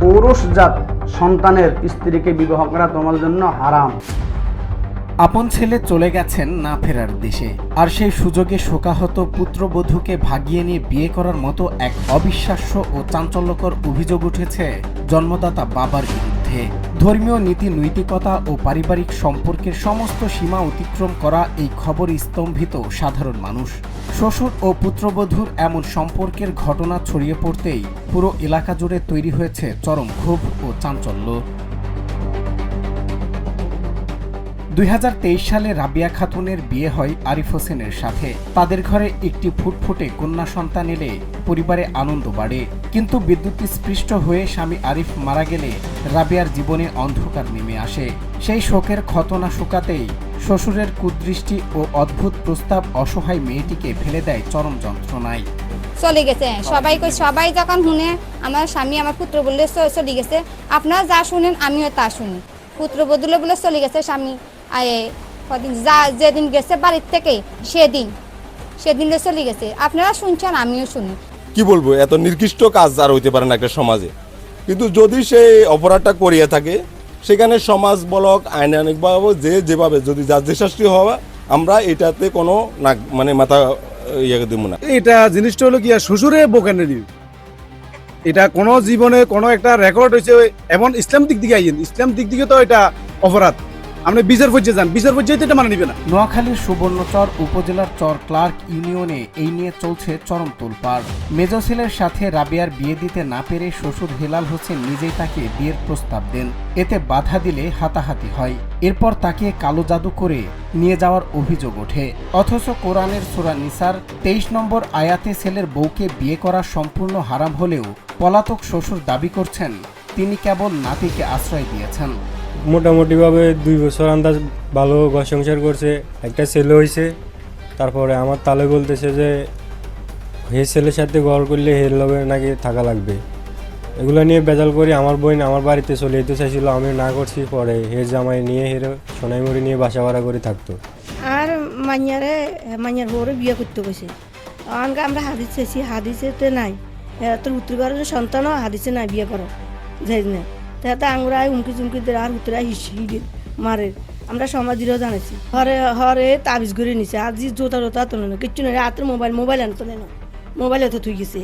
ঔরসজাত সন্তানের স্ত্রীকে বিবাহ করা তোমার জন্য হারাম। আপন ছেলে চলে গেছেন না ফেরার দেশে, আর সেই সুযোগে শোকাহত পুত্রবধূকে ভাগিয়ে নিয়ে বিয়ে করার মতো এক অবিশ্বাস্য ও চাঞ্চল্যকর অভিযোগ উঠেছে জন্মদাতা বাবার বিরুদ্ধে। ধর্মীয় নীতি নৈতিকতা ও পারিবারিক সম্পর্কের সমস্ত সীমা অতিক্রম করা এই খবরে স্তম্ভিত সাধারণ মানুষ। শ্বশুর ও পুত্রবধূর এমন সম্পর্কের ঘটনা ছড়িয়ে পড়তেই পুরো এলাকা জুড়ে তৈরি হয়েছে চরম ক্ষোভ ও চাঞ্চল্য। 2023 সালে রাবিয়া খাতুনের বিয়ে হয় আরিফ হোসেনের সাথে। তাদের ঘরে একটি ফুটফুটে কন্যা সন্তান এলে পরিবারে আনন্দ বাড়ে, কিন্তু বিদ্যুৎস্পৃষ্ট হয়ে স্বামী আরিফ মারা গেলে রাবিয়ার জীবনে অন্ধকার নেমে আসে। সেই শোকের ক্ষত না শুকাতেই শ্বশুরের কুদৃষ্টি ও অদ্ভুত প্রস্তাব অসহায় মেয়েটিকে ফেলে দেয় চরম যন্ত্রণায়। চলে গেছে সবাই যখন শুনে আমার স্বামী আমার পুত্র বললে চলে গেছে, আপনারা যা শুনেন আমিও তা শুনি। পুত্র বদলে বলে চলে গেছে স্বামী, কদিন যেদিন গেছে বাড়ির থেকে সেদিন চলে গেছে। আপনারা শুনছেন আমিও শুনি। কি বলবো, এত নির্দিষ্ট কাজ আর হইতে পারে না একটা সমাজে। কিন্তু যদি সেই অপরাধটা করিয়া থাকে, সেখানে সমাজ বলক আইনানিকভাবে যেভাবে যদি যার যে শাস্তি হওয়া, আমরা এটাতে কোনো মানে মাথা ইয়ে দিব না। এটা জিনিসটা হলো কি, শ্বশুরে বোকানে দিই, এটা কোনো জীবনে কোনো একটা রেকর্ড হয়েছে। এমন ইসলাম দিক দিকে আইন, ইসলাম দিক দিকে তো এটা অপরাধ। আপনি বিচার পর্যায়ে যান, বিচার পর্যায়ে এটা মানে নিবে না। নোয়াখালীর সুবর্ণচর উপজেলার চর ক্লার্ক ইউনিয়নে এই নিয়ে চলছে চরম তোলপাড়। মেজ ছেলের সাথে রাবিয়ার বিয়ে দিতে না পেরে শ্বশুর হেলাল হোসেন নিজেই তাকে বিয়ের প্রস্তাব দেন। এতে বাধা দিলে হাতাহাতি হয়। এরপর তাকে কালো জাদু করে নিয়ে যাওয়ার অভিযোগ ওঠে। অথচ কোরআনের সূরা নিসার 23 নম্বর আয়াতে ছেলের বউকে বিয়ে করা সম্পূর্ণ হারাম হলেও পলাতক শ্বশুর দাবি করছেন তিনি কেবল নাতিকে আশ্রয় দিয়েছেন। মোটামুটিভাবে 2 বছর আন্দাজ ভালো ঘর সংসার করছে, একটা ছেলে হয়েছে। তারপরে আমার তালে বলতেছে যে হে ছেলের সাথে ঘর করলে হের লবে নাকি থাকা লাগবে। এগুলো নিয়ে বেজাল করি আমার বোন আমার বাড়িতে চলে যেতে চাইছিল, আমি না করছি। পরে হের জামাই নিয়ে হের সোনাইমুড়ি নিয়ে বাসা ভাড়া করে থাকতো। আর মাইয়ার বউরে বিয়ে করতে গেছে। অনকে আমরা হাদিস চেয়েছি, হাদিসেতে নাই। তোর উত্তরবারের সন্তানও হাদিসে নাই বিয়ে করো যাই না। তাতে আঙুরায় উমকি চুমকি দিয়ে আর উত্তরায় হিসি মারে। আমরা সমাজেরও জানাইছি, হরে তাবিজ ঘুরে নিছে। আজি জোতা তোলে না, কিচ্ছু নেই। হাতের মোবাইল আনতো না, মোবাইল তো থুই গেছে।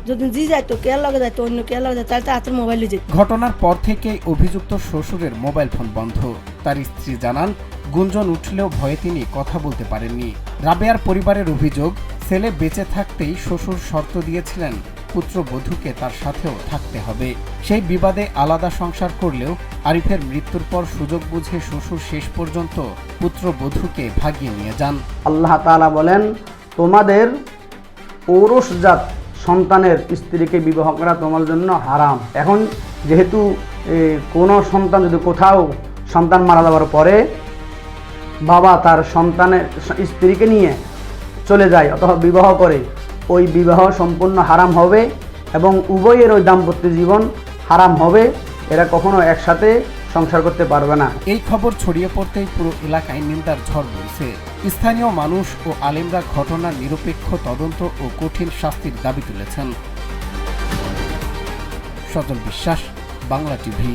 যদি জি যাইতো কেয়ার লগে যাইতো, অন্য কেয়ার লগে যাইতো, তাহলে হাতের মোবাইলে যেত। ঘটনার পর থেকেই অভিযুক্ত শ্বশুরের মোবাইল ফোন বন্ধ। তার স্ত্রী জানান, গুঞ্জন উঠলেও ভয়ে তিনি কথা বলতে পারেননি। রাবেয়ার পরিবারের অভিযোগ, ছেলে বেঁচে থাকতেই শ্বশুর শর্ত দিয়েছিলেন পুত্রবধূকে তার সাথেও থাকতে হবে। সেই বিবাদে আলাদা সংসার করলেও আরিফের মৃত্যুর পর সুযোগ বুঝে শ্বশুর শেষ পর্যন্ত পুত্রবধূকে ভাগিয়ে নিয়ে যান। আল্লাহ তাআলা বলেন, তোমাদের ঔরসজাত সন্তানের স্ত্রীকে বিবাহ করা তোমার জন্য হারাম। এখন যেহেতু কোনো সন্তান যদি কোথাও সন্তান মারা যাওয়ার পরে বাবা তার সন্তানের স্ত্রীকে নিয়ে চলে যায় অথবা বিবাহ করে, ওই বিবাহ সম্পূর্ণ হারাম হবে এবং উভয়ের ওই দাম্পত্য জীবন হারাম হবে। এরা কখনো একসাথে সংসার করতে পারবে না। এই খবর ছড়িয়ে পড়তেই পুরো এলাকায় নিন্দার ঝড় বইছে। স্থানীয় মানুষ ও আলেমরা ঘটনার নিরপেক্ষ তদন্ত ও কঠিন শাস্তির দাবি তুলেছেন। সজল বিশ্বাস, বাংলা টিভি।